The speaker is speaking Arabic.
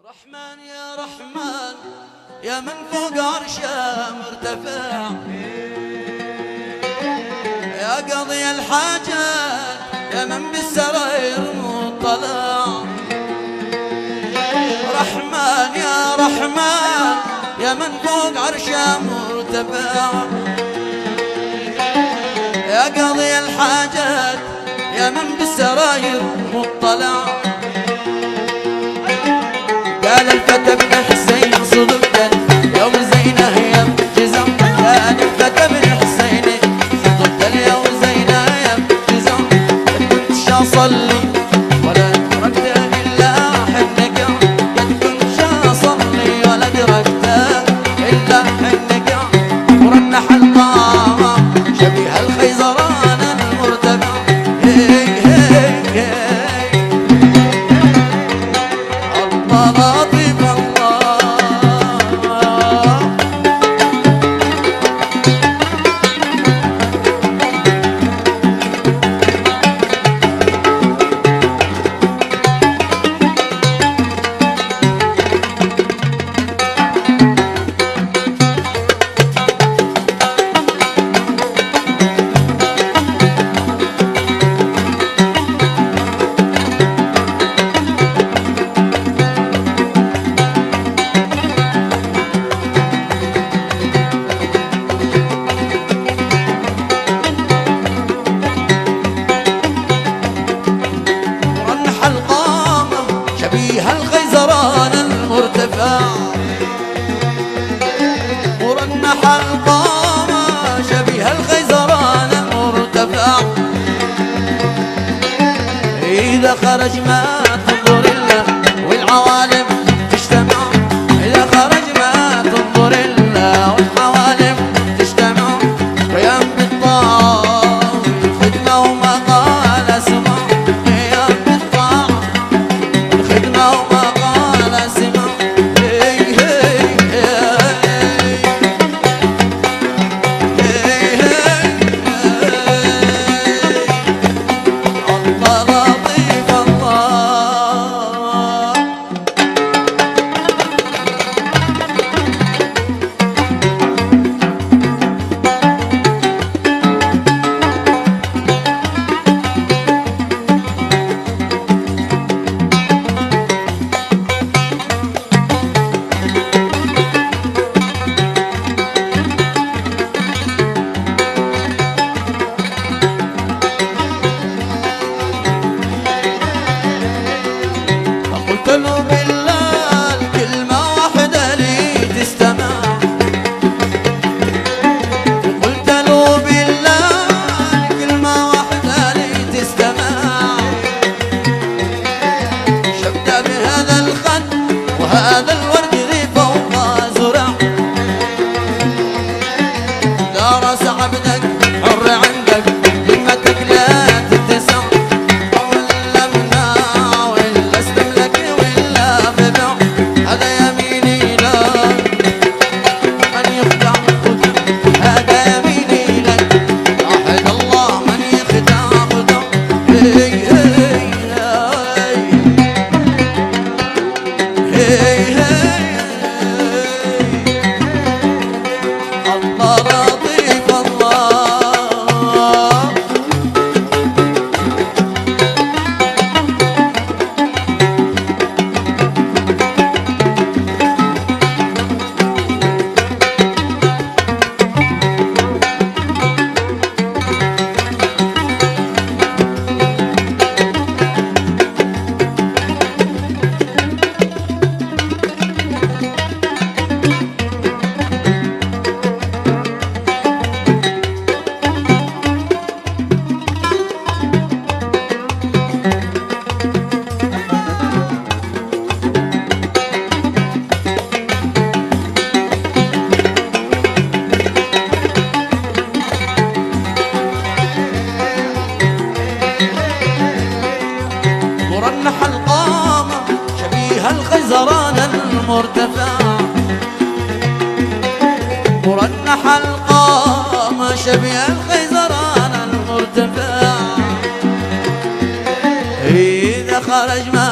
رحمن يا رحمن يا من فوق عرشه مرتفع، يا قاضي الحاجات يا من بالسراير مطلع. رحمن يا رحمن يا من فوق عرشه مرتفع، يا قاضي الحاجات يا من بالسراير مطلع. قال الفتى ابن حسين صدقت يوم زينه يبتزم، قال الفتى ابن حسين صدقت اليوم زينه يبتزم. كنتش اصلي ولا تركت الا حنك، كنتش اصلي ولا تركت الا حنك. ورنح القامه شبيه الخيزران المرتفع. هي هي هي لطيف الله. الخيزران المرتفع، مرنح القامة شبيه الخيزران المرتفع. إذا خرج ما تنظر إلا والعوالم تجتمع، إذا خرج ما تنظر إلا والعوالم تجتمع. قيام بالطاعة الخدمة وما قال اسمع، قيام بالطاعة الخدمة وما قال اسمع. هي هي هي الله لطيف الله. قلت له بالله كلمة واحدة لي تستمع، قلت له بالله كلمة واحدة لي تستمع. شبنا بهذا الخد وهذا الورد ذي فوق زرع، دار عبدك حر عندك كلمتك لا تتسع. مرنح القامة شبيه الخيزران المرتفع، مرنح القامة شبيه الخيزران المرتفع. إذا خرج ما